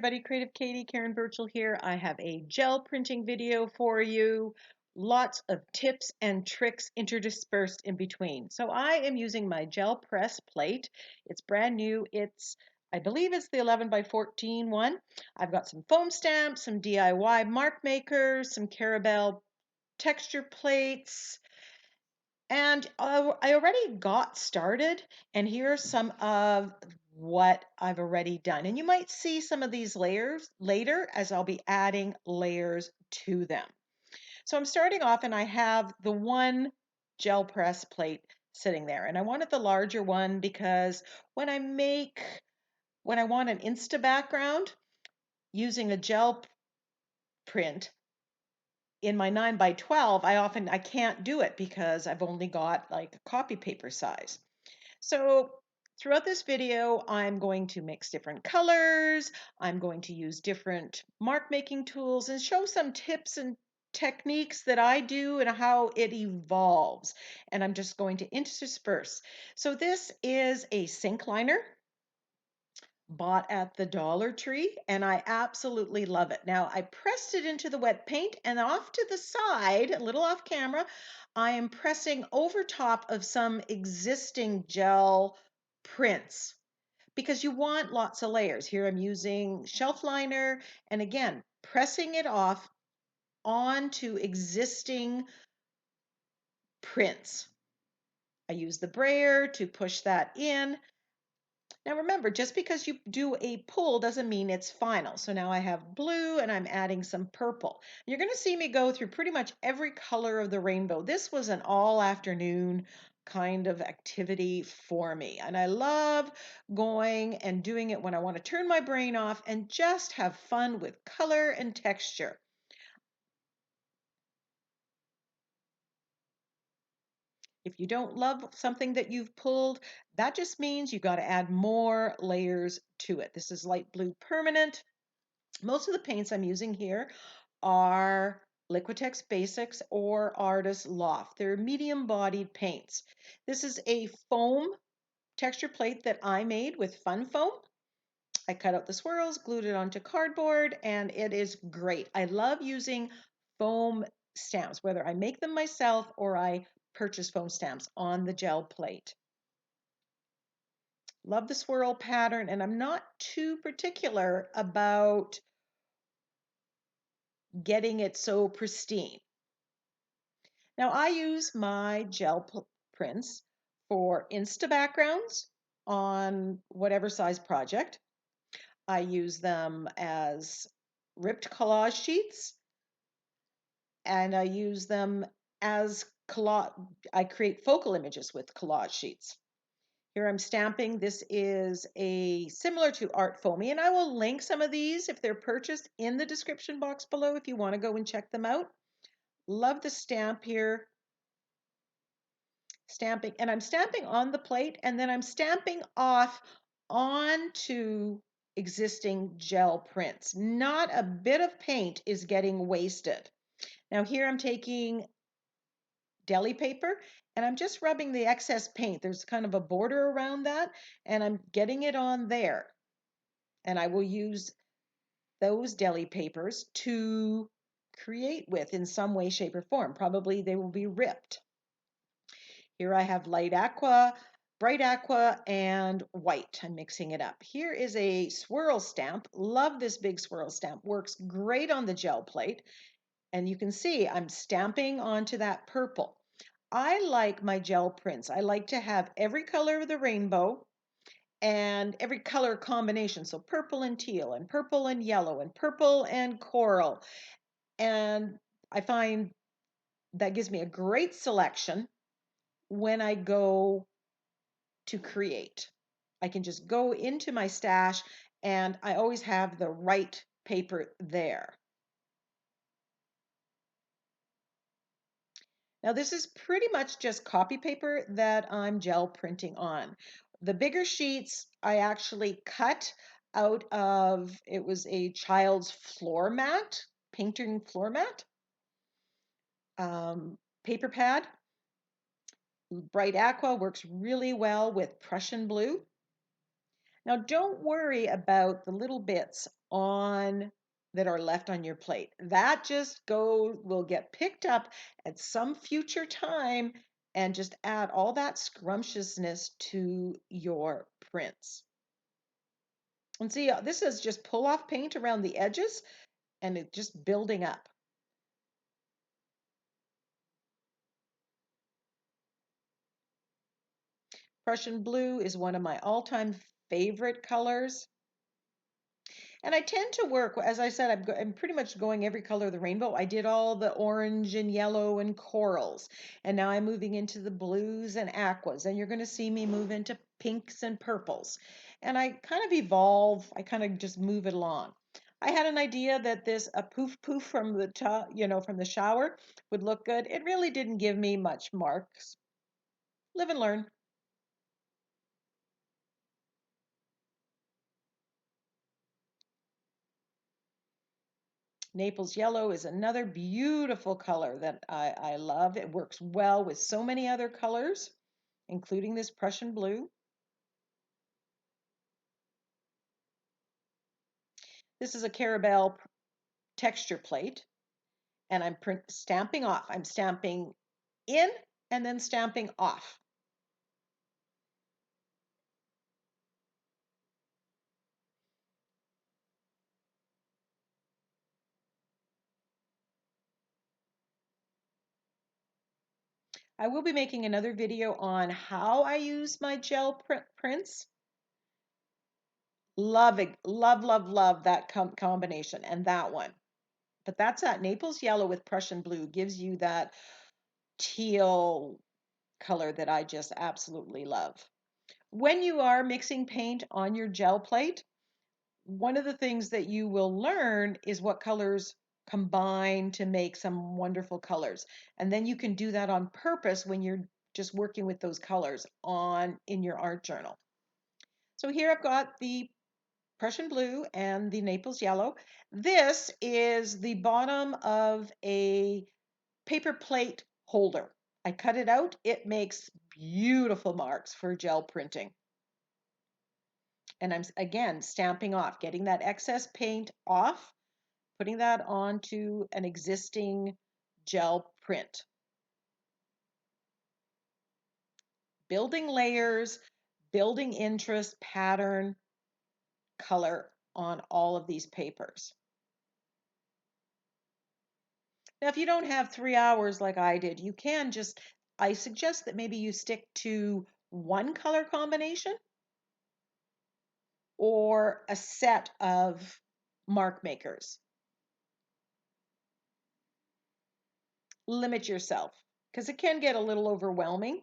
Everybody, Creative Katie, Karen Burchill here. I have a gel printing video for you. Lots of tips and tricks interspersed in between. So I am using my gel press plate. It's brand new. I believe it's the 11 by 14 one. I've got some foam stamps, some DIY mark makers, some Caramel texture plates, and I already got started, and here are some of what I've already done. And you might see some of these layers later as I'll be adding layers to them. So I'm starting off and I have the one gel press plate sitting there. And I wanted the larger one because when I want an Insta background using a gel print, in my 9 by 12, I can't do it because I've only got like a copy paper size. So throughout this video, I'm going to mix different colors. I'm going to use different mark making tools and show some tips and techniques that I do and how it evolves. And I'm just going to intersperse. So this is a sink liner bought at the Dollar Tree, and I absolutely love it. Now, I pressed it into the wet paint, and off to the side, a little off camera, I am pressing over top of some existing gel prints because you want lots of layers. Here I'm using shelf liner, and again, pressing it off onto existing prints. I use the brayer to push that in. Now remember, just because you do a pull doesn't mean it's final. So now I have blue and I'm adding some purple. You're going to see me go through pretty much every color of the rainbow. This was an all afternoon kind of activity for me. And I love going and doing it when I want to turn my brain off and just have fun with color and texture. If you don't love something that you've pulled, that just means you got to add more layers to it. This is light blue permanent. Most of the paints I'm using here are Liquitex Basics or Artist Loft. They're medium-bodied paints. This is a foam texture plate that I made with Fun Foam. I cut out the swirls, glued it onto cardboard, and it is great. I love using foam stamps, whether I make them myself or I purchase foam stamps on the gel plate. Love the swirl pattern, and I'm not too particular about getting it so pristine. Now I use my gel prints for Insta backgrounds on whatever size project. I use them as ripped collage sheets, and I use them as collage. I create focal images with collage sheets. Here I'm stamping. This is similar to Art Foamy, and I will link some of these if they're purchased in the description box below if you want to go and check them out. Love the stamp here. Stamping, and I'm stamping on the plate, and then I'm stamping off onto existing gel prints. Not a bit of paint is getting wasted. Now here I'm taking deli paper and I'm just rubbing the excess paint. There's kind of a border around that, and I'm getting it on there. And I will use those deli papers to create with in some way, shape, or form. Probably they will be ripped. Here I have light aqua, bright aqua, and white. I'm mixing it up. Here is a swirl stamp. Love this big swirl stamp. Works great on the gel plate. And you can see I'm stamping onto that purple. I like my gel prints. I like to have every color of the rainbow and every color combination. So purple and teal and purple and yellow and purple and coral. And I find that gives me a great selection when I go to create. I can just go into my stash and I always have the right paper there. Now this is pretty much just copy paper that I'm gel printing on. The bigger sheets I actually cut out of, it was a child's floor mat, painting floor mat, paper pad. Bright aqua works really well with Prussian blue. Now, don't worry about the little bits on that are left on your plate. That just will get picked up at some future time and just add all that scrumptiousness to your prints. And see, this is just pull off paint around the edges and it's just building up. Prussian blue is one of my all-time favorite colors. And I tend to work, as I said, I'm pretty much going every color of the rainbow. I did all the orange and yellow and corals, and now I'm moving into the blues and aquas, and you're going to see me move into pinks and purples. And I kind of evolve, I kind of just move it along. I had an idea that a poof poof from the from the shower would look good. It really didn't give me much marks. Live and learn. Naples yellow is another beautiful color that I love. It works well with so many other colors, including this Prussian blue. This is a Carabelle texture plate, and I'm stamping off. I'm stamping in and then stamping off. I will be making another video on how I use my gel prints. Love it, love that combination and that one. But that's that Naples yellow with Prussian blue gives you that teal color that I just absolutely love. When you are mixing paint on your gel plate, one of the things that you will learn is what colors combine to make some wonderful colors. And then you can do that on purpose when you're just working with those colors in your art journal. So here I've got the Prussian blue and the Naples yellow. This is the bottom of a paper plate holder. I cut it out. It makes beautiful marks for gel printing. And I'm again stamping off, getting that excess paint off, putting that onto an existing gel print. Building layers, building interest, pattern, color on all of these papers. Now, if you don't have 3 hours like I did, I suggest that maybe you stick to one color combination or a set of mark makers. Limit yourself because it can get a little overwhelming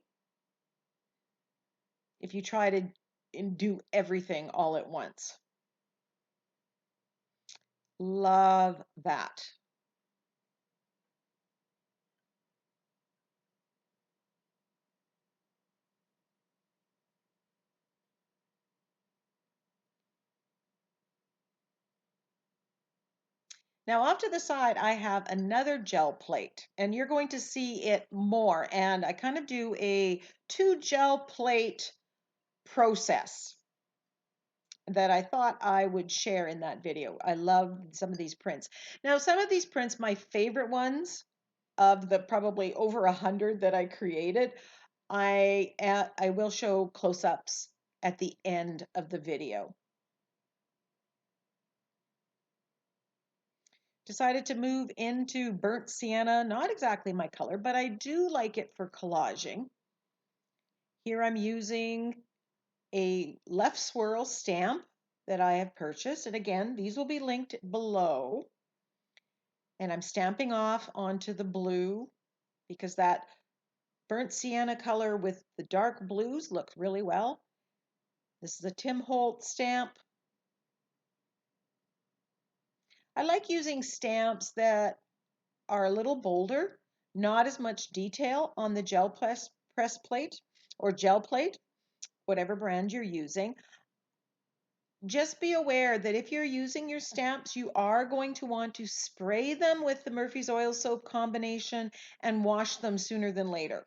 if you try to do everything all at once. Love that. Now off to the side, I have another gel plate and you're going to see it more. And I kind of do a 2 gel plate process that I thought I would share in that video. I love some of these prints. Now, some of these prints, my favorite ones of the probably over 100 that I created, I will show close-ups at the end of the video. Decided to move into burnt sienna, not exactly my color, but I do like it for collaging. Here I'm using a left swirl stamp that I have purchased. And again, these will be linked below. And I'm stamping off onto the blue because that burnt sienna color with the dark blues looks really well. This is a Tim Holtz stamp. I like using stamps that are a little bolder, not as much detail on the gel press plate or gel plate, whatever brand you're using. Just be aware that if you're using your stamps, you are going to want to spray them with the Murphy's Oil Soap combination and wash them sooner than later.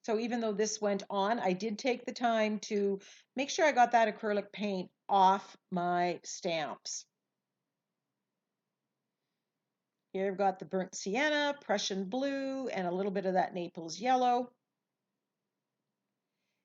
So even though this went on, I did take the time to make sure I got that acrylic paint off my stamps. Here I've got the burnt sienna, Prussian blue, and a little bit of that Naples yellow.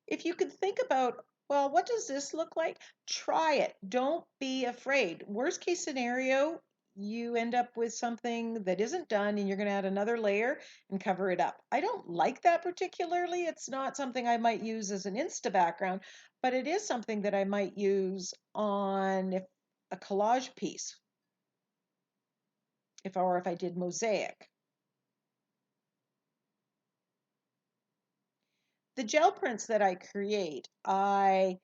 If you could think about, well, what does this look like? Try it. Don't be afraid. Worst case scenario, you end up with something that isn't done and you're going to add another layer and cover it up. I don't like that particularly. It's not something I might use as an Insta background, but it is something that I might use on a collage piece, if I did mosaic. The gel prints that I create, I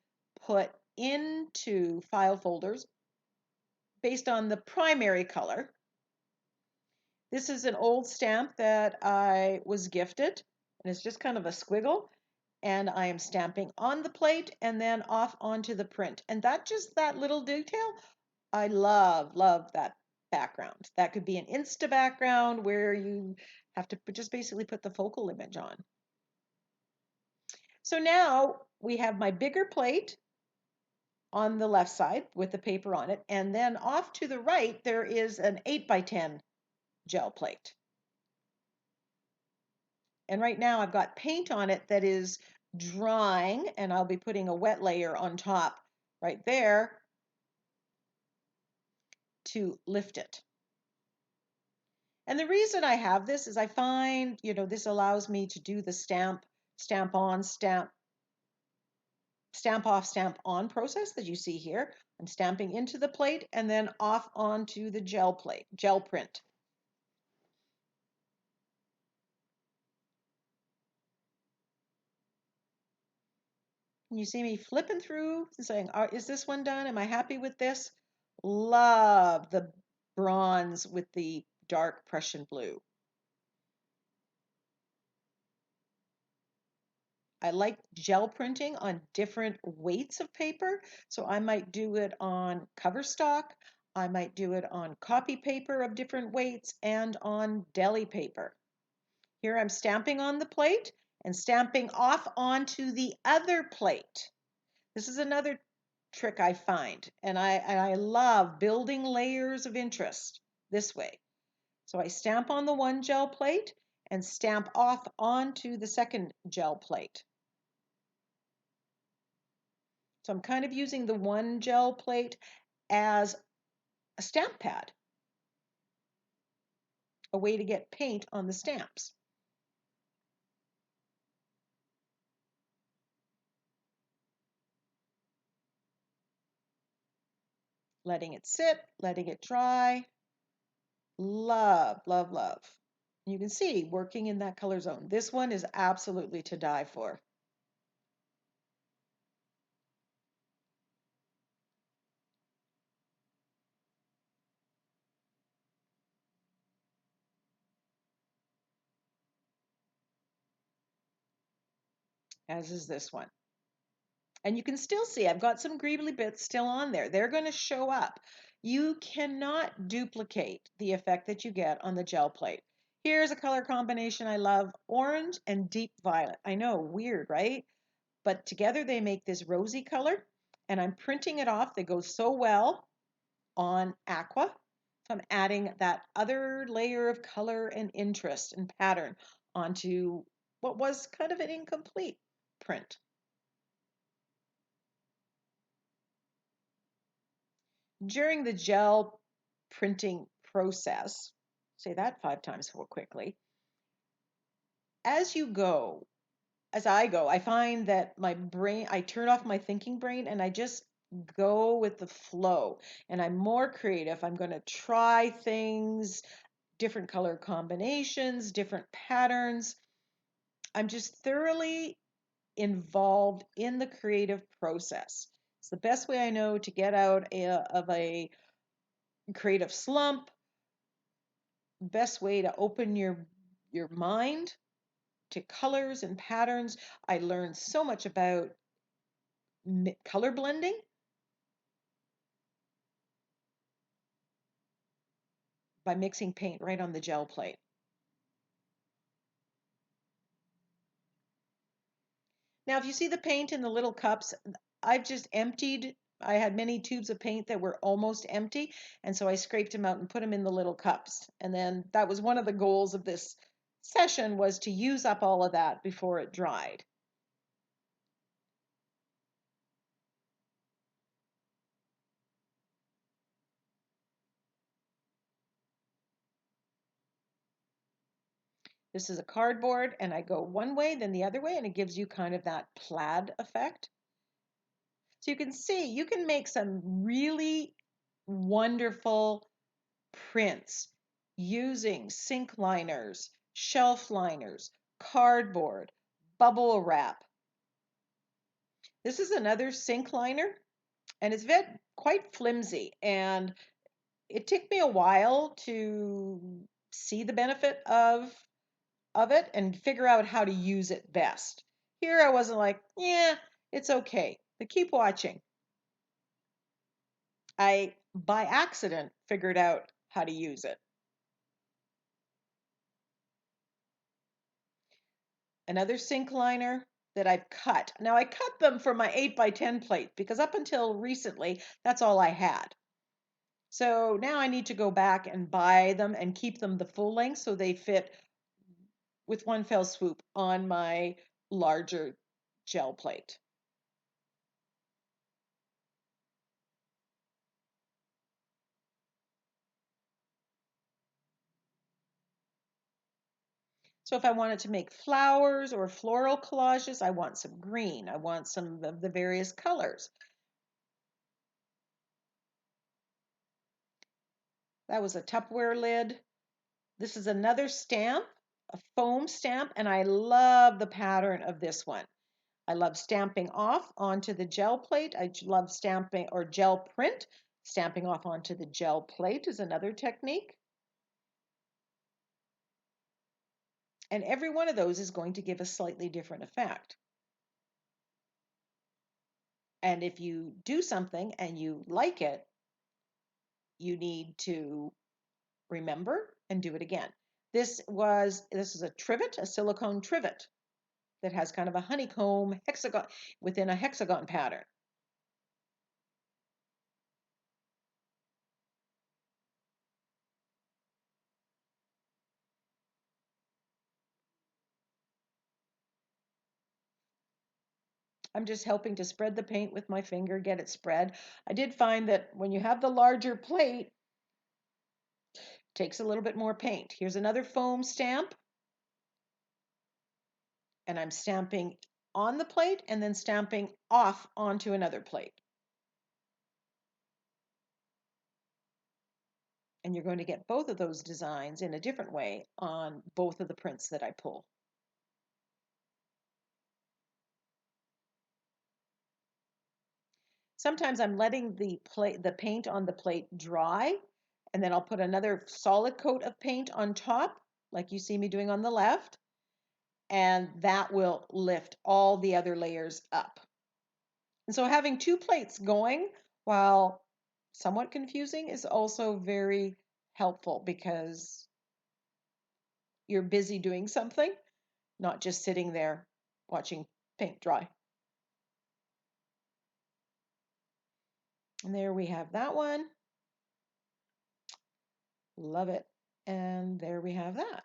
put into file folders based on the primary color. This is an old stamp that I was gifted, and it's just kind of a squiggle, and I am stamping on the plate and then off onto the print. And that little detail, I love that background. That could be an Insta background where you have to just basically put the focal image on. So now we have my bigger plate on the left side with the paper on it, and then off to the right there is an 8x10 gel plate. And right now I've got paint on it that is drying, and I'll be putting a wet layer on top right there to lift it. And the reason I have this is I find, this allows me to do the stamp on, stamp off, stamp on process that you see here. I'm stamping into the plate and then off onto the gel print. And you see me flipping through and saying, is this one done? Am I happy with this? Love the bronze with the dark Prussian blue. I like gel printing on different weights of paper. So I might do it on cover stock. I might do it on copy paper of different weights and on deli paper. Here I'm stamping on the plate and stamping off onto the other plate. This is another trick I find, and I love building layers of interest this way. So I stamp on the one gel plate and stamp off onto the second gel plate. So I'm kind of using the one gel plate as a stamp pad, a way to get paint on the stamps. Letting it sit, letting it dry. Love, love, love. You can see working in that color zone. This one is absolutely to die for. As is this one. And you can still see I've got some greebly bits still on there. They're going to show up. You cannot duplicate the effect that you get on the gel plate. Here's a color combination I love, orange and deep violet. I know, weird, right? But together they make this rosy color, and I'm printing it off. They go so well on aqua. So I'm adding that other layer of color and interest and pattern onto what was kind of an incomplete print. During the gel printing process, say that 5 times more quickly, as I go, I find that my brain, I turn off my thinking brain and I just go with the flow. And I'm more creative. I'm going to try things, different color combinations, different patterns. I'm just thoroughly involved in the creative process. It's the best way I know to get out of a creative slump, best way to open your mind to colors and patterns. I learned so much about color blending by mixing paint right on the gel plate. Now, if you see the paint in the little cups, I've just emptied. I had many tubes of paint that were almost empty, and so I scraped them out and put them in the little cups. And then that was one of the goals of this session, was to use up all of that before it dried. This is a cardboard, and I go one way, then the other way, and it gives you kind of that plaid effect. So you can see, you can make some really wonderful prints using sink liners, shelf liners, cardboard, bubble wrap. This is another sink liner, and it's quite flimsy, and it took me a while to see the benefit of it and figure out how to use it best. Here I wasn't like, yeah, it's okay, but keep watching. I, by accident, figured out how to use it. Another sink liner that I've cut. Now I cut them for my 8x10 plate because up until recently, that's all I had. So now I need to go back and buy them and keep them the full length so they fit with one fell swoop on my larger gel plate. So if I wanted to make flowers or floral collages, I want some green. I want some of the various colors. That was a Tupperware lid. This is another stamp, a foam stamp, and I love the pattern of this one. I love stamping off onto the gel plate. I love stamping or gel print. Stamping off onto the gel plate is another technique. And every one of those is going to give a slightly different effect. And if you do something and you like it, you need to remember and do it again. This is a trivet, a silicone trivet that has kind of a honeycomb hexagon within a hexagon pattern. I'm just helping to spread the paint with my finger, get it spread. I did find that when you have the larger plate, it takes a little bit more paint. Here's another foam stamp, and I'm stamping on the plate and then stamping off onto another plate. And you're going to get both of those designs in a different way on both of the prints that I pull. Sometimes I'm letting the paint on the plate dry, and then I'll put another solid coat of paint on top, like you see me doing on the left, and that will lift all the other layers up. And so having two plates going, while somewhat confusing, is also very helpful because you're busy doing something, not just sitting there watching paint dry. And there we have that one. Love it. And there we have that.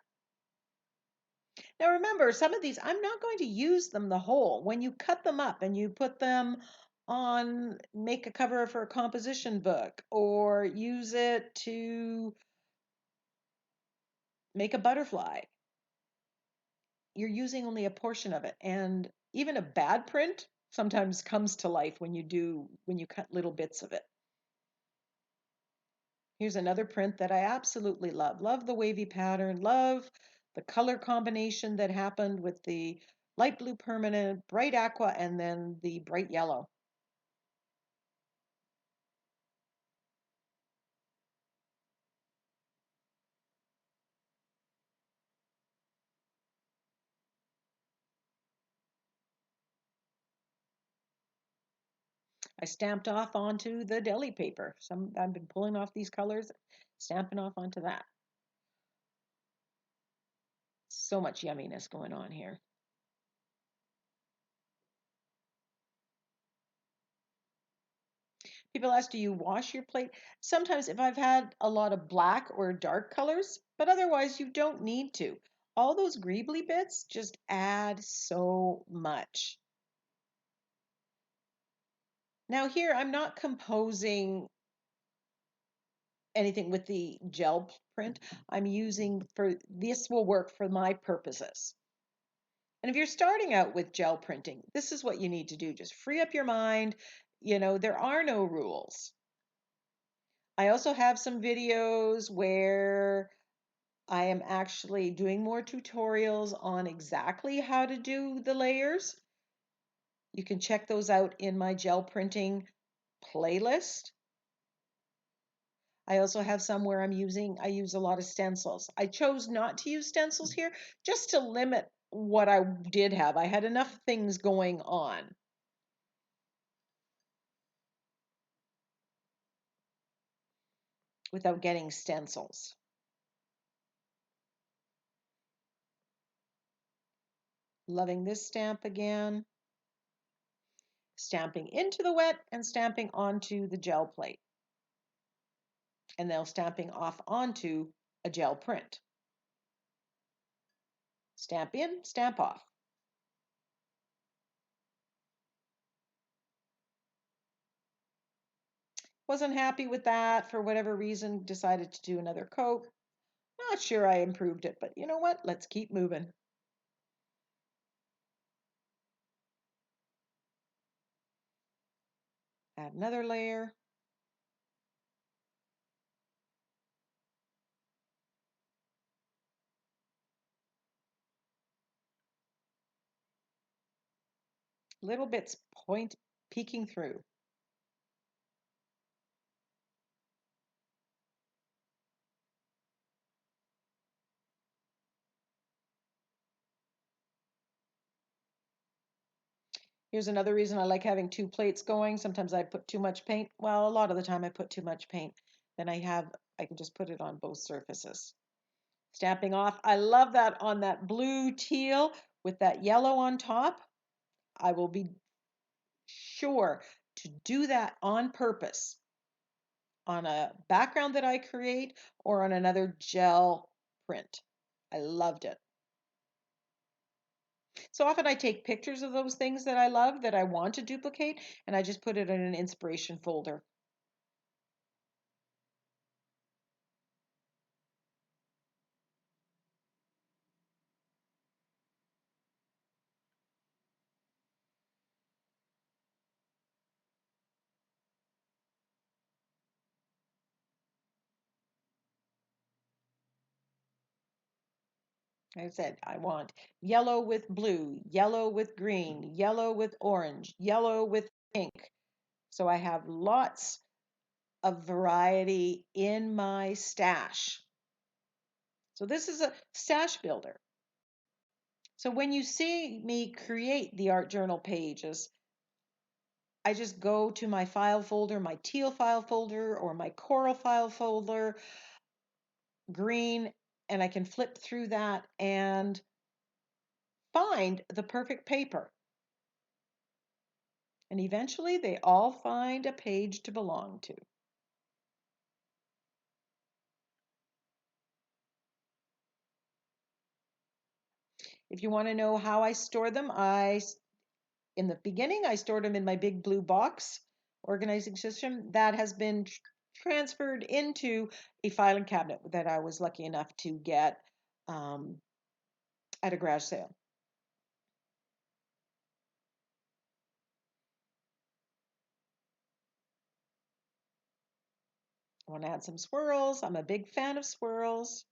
Now remember, some of these, I'm not going to use them the whole. When you cut them up and you put them on, make a cover for a composition book or use it to make a butterfly, you're using only a portion of it. And even a bad print sometimes comes to life when you cut little bits of it. Here's another print that I absolutely love. Love the wavy pattern, love the color combination that happened with the light blue permanent, bright aqua, and then the bright yellow. I stamped off onto the deli paper. I've been pulling off these colors, stamping off onto that. So much yumminess going on here. People ask, do you wash your plate? Sometimes if I've had a lot of black or dark colors, but otherwise you don't need to. All those greebly bits just add so much. Now here, I'm not composing anything with the gel print. I'm using this will work for my purposes. And if you're starting out with gel printing, this is what you need to do. Just free up your mind. There are no rules. I also have some videos where I am actually doing more tutorials on exactly how to do the layers. You can check those out in my gel printing playlist. I also have some where I use a lot of stencils. I chose not to use stencils here just to limit what I did have. I had enough things going on. Without getting stencils. Loving this stamp again. Stamping into the wet and stamping onto the gel plate. And then stamping off onto a gel print. Stamp in, stamp off. Wasn't happy with that for whatever reason, decided to do another coat. Not sure I improved it, but you know what? Let's keep moving. Add another layer. Little bits peeking through. Here's another reason I like having two plates going. Sometimes I put too much paint. Well, a lot of the time I put too much paint. Then I can just put it on both surfaces. Stamping off. I love that on that blue teal with that yellow on top. I will be sure to do that on purpose on a background that I create or on another gel print. I loved it. So often I take pictures of those things that I love that I want to duplicate and I just put it in an inspiration folder. I said, I want yellow with blue, yellow with green, yellow with orange, yellow with pink. So I have lots of variety in my stash. So this is a stash builder. So when you see me create the art journal pages, I just go to my file folder, my teal file folder or my coral file folder, green, and I can flip through that and find the perfect paper. And eventually they all find a page to belong to. If you want to know how I store them, in the beginning, I stored them in my big blue box organizing system that has been transferred into a filing cabinet that I was lucky enough to get at a garage sale. I want to add some swirls. I'm a big fan of swirls.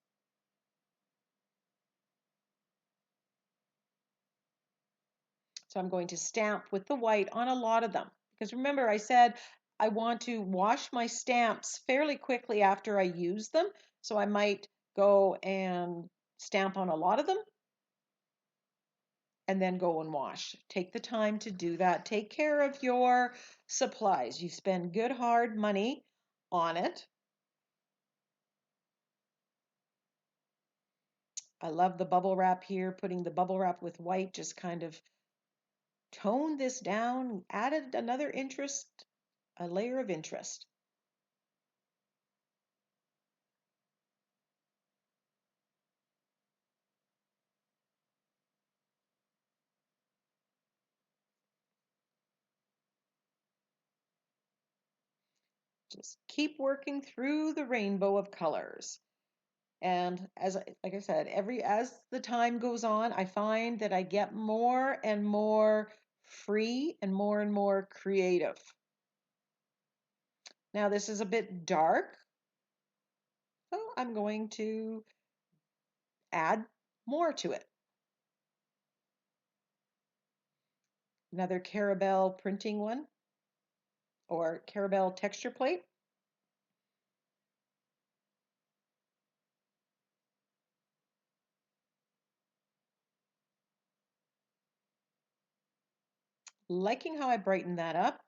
So I'm going to stamp with the white on a lot of them. Because remember, I said I want to wash my stamps fairly quickly after I use them. So I might go and stamp on a lot of them and then go and wash. Take the time to do that. Take care of your supplies. You spend good hard money on it. I love the bubble wrap here. Putting the bubble wrap with white just kind of toned this down, added another interest a layer of interest. Just keep working through the rainbow of colors. And like I said, as the time goes on, I find that I get more and more free and more creative. Now this is a bit dark, so I'm going to add more to it. Another caramel printing one or caramel texture plate. Liking how I brighten that up.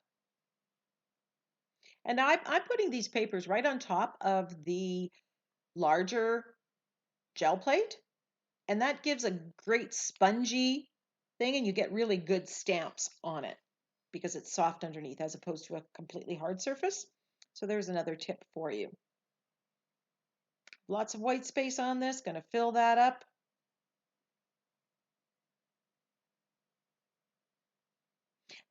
And I'm putting these papers right on top of the larger gel plate, and that gives a great spongy thing, and you get really good stamps on it because it's soft underneath as opposed to a completely hard surface. So there's another tip for you. Lots of white space on this, going to fill that up.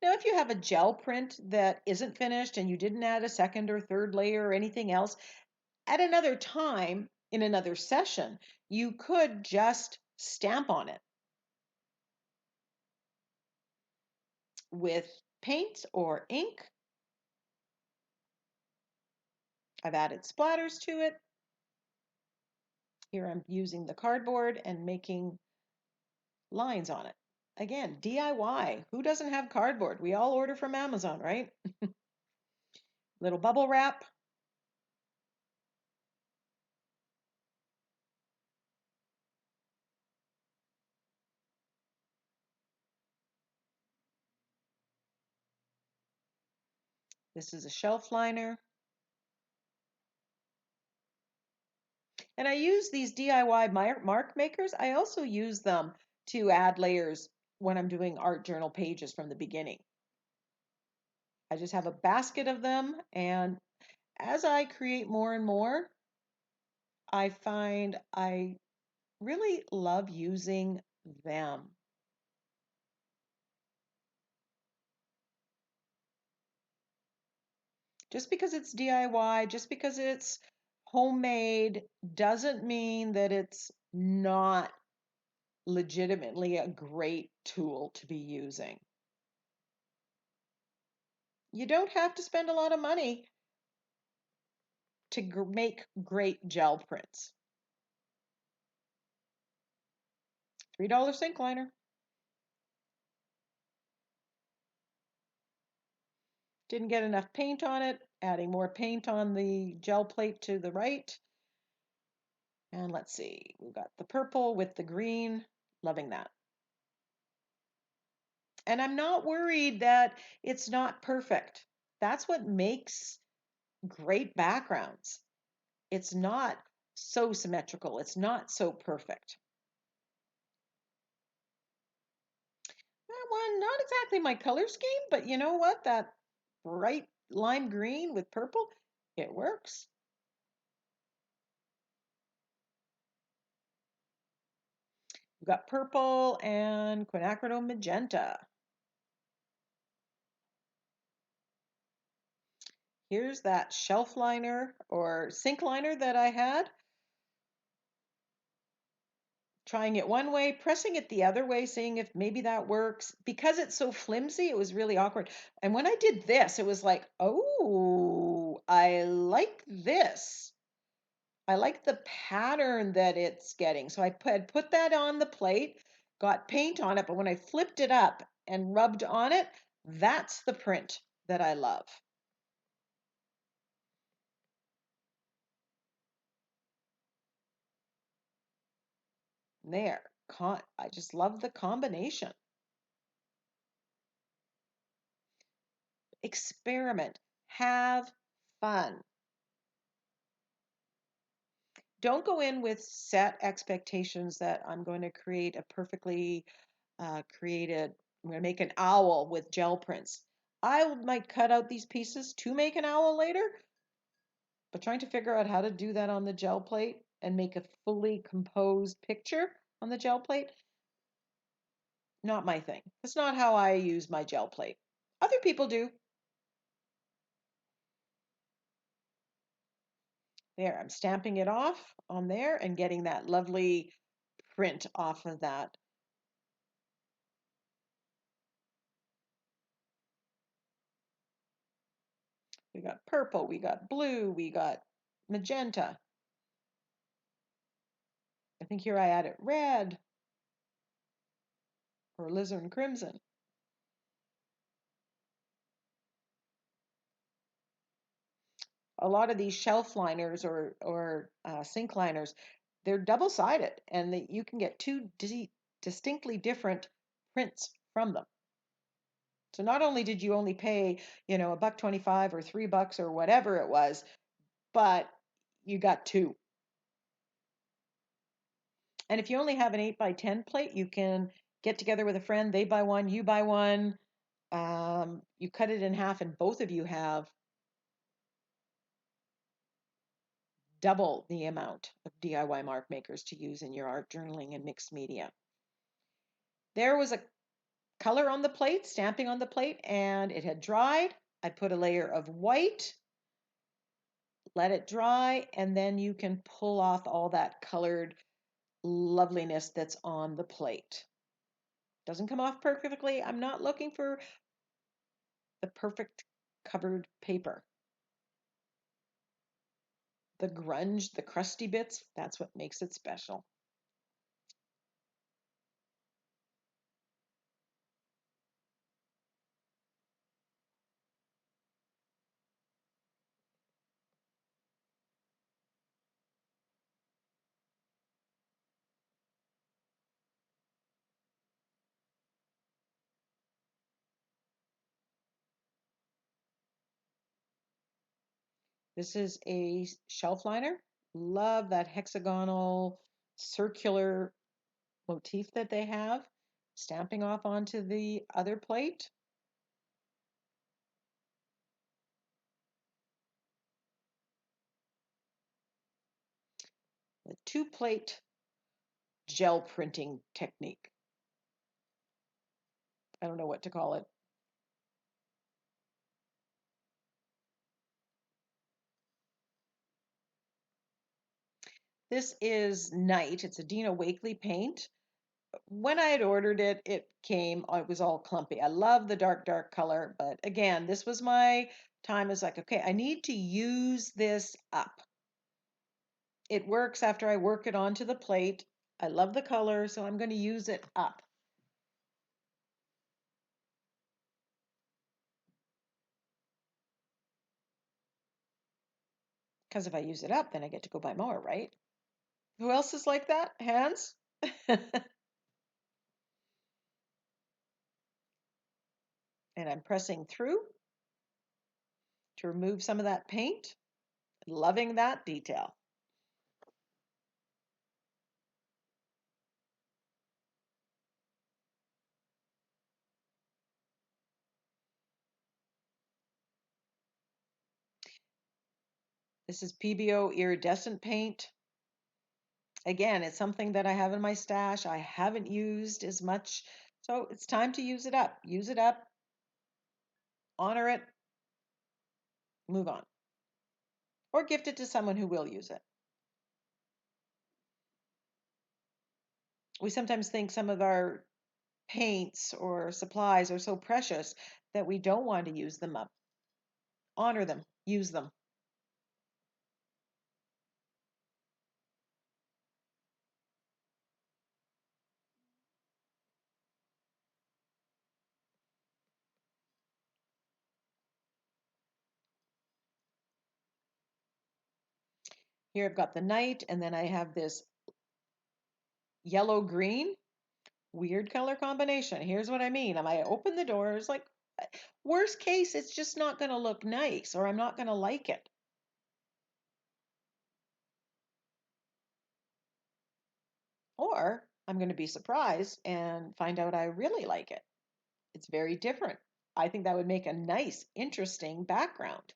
Now, if you have a gel print that isn't finished and you didn't add a second or third layer or anything else, at another time in another session, you could just stamp on it with paint or ink. I've added splatters to it. Here I'm using the cardboard and making lines on it. Again, DIY. Who doesn't have cardboard? We all order from Amazon, right? Little bubble wrap. This is a shelf liner. And I use these DIY mark makers. I also use them to add layers when I'm doing art journal pages from the beginning. I just have a basket of them, and as I create more and more, I find I really love using them. Just because it's DIY, just because it's homemade, doesn't mean that it's not legitimately a great tool to be using. You don't have to spend a lot of money to make great gel prints. $3 sink liner. Didn't get enough paint on it, adding more paint on the gel plate to the right. And let's see, we've got the purple with the green, loving that. And I'm not worried that it's not perfect. That's what makes great backgrounds. It's not so symmetrical, it's not so perfect. That one, not exactly my color scheme, but you know what? That bright lime green with purple, it works. We've got purple and quinacridone magenta. Here's that shelf liner or sink liner that I had. Trying it one way, pressing it the other way, seeing if maybe that works. Because it's so flimsy, it was really awkward. And when I did this, it was like, oh, I like this. I like the pattern that it's getting. So I put that on the plate, got paint on it, but when I flipped it up and rubbed on it, that's the print that I love. There, I just love the combination. Experiment, have fun. Don't go in with set expectations that I'm going to create a perfectly created, I'm going to make an owl with gel prints. I might cut out these pieces to make an owl later, but trying to figure out how to do that on the gel plate and make a fully composed picture on the gel plate, not my thing. That's not how I use my gel plate. Other people do. There, I'm stamping it off on there and getting that lovely print off of that. We got purple, we got blue, we got magenta. I think here I added red or alizarin crimson. A lot of these shelf liners or sink liners, they're double-sided, and you can get two distinctly different prints from them. So not only did you only pay, $1.25 or $3 or whatever it was, but you got two. And if you only have an 8x10 plate, you can get together with a friend. They buy one, you buy one. You cut it in half, and both of you have double the amount of DIY mark makers to use in your art journaling and mixed media. There was a color on the plate, stamping on the plate, and it had dried. I put a layer of white, let it dry, and then you can pull off all that colored loveliness that's on the plate. Doesn't come off perfectly. I'm not looking for the perfect covered paper. The grunge, the crusty bits, that's what makes it special. This is a shelf liner. Love that hexagonal circular motif that they have. Stamping off onto the other plate. The two-plate gel printing technique. I don't know what to call it. This is Night. It's a Dina Wakley paint. When I had ordered it, it was all clumpy. I love the dark, dark color, but again, this was my time. It's like, okay, I need to use this up. It works after I work it onto the plate. I love the color, so I'm going to use it up. Because if I use it up, then I get to go buy more, right? Who else is like that? Hands? And I'm pressing through to remove some of that paint. Loving that detail. This is PBO iridescent paint. Again, it's something that I have in my stash. I haven't used as much, so it's time to use it up. Use it up, honor it, move on. Or gift it to someone who will use it. We sometimes think some of our paints or supplies are so precious that we don't want to use them up. Honor them, use them. Here I've got the night, and then I have this yellow green. Weird color combination. Here's what I mean. I open the door, it's like, worst case, it's just not going to look nice, or I'm not going to like it. Or I'm going to be surprised and find out I really like it. It's very different. I think that would make a nice, interesting background.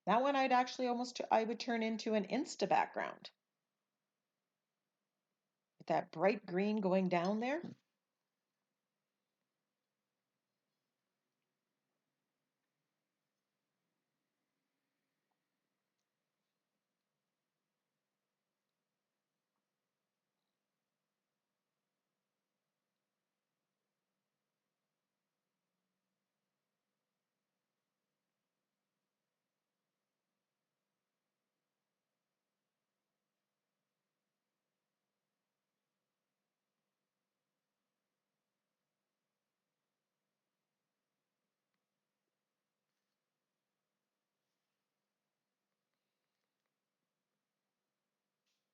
That one I'd actually I would turn into an Insta background. With that bright green going down there.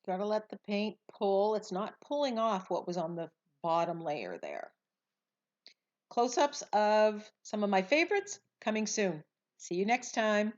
Got to let the paint pull. It's not pulling off what was on the bottom layer there. Close-ups of some of my favorites coming soon. See you next time.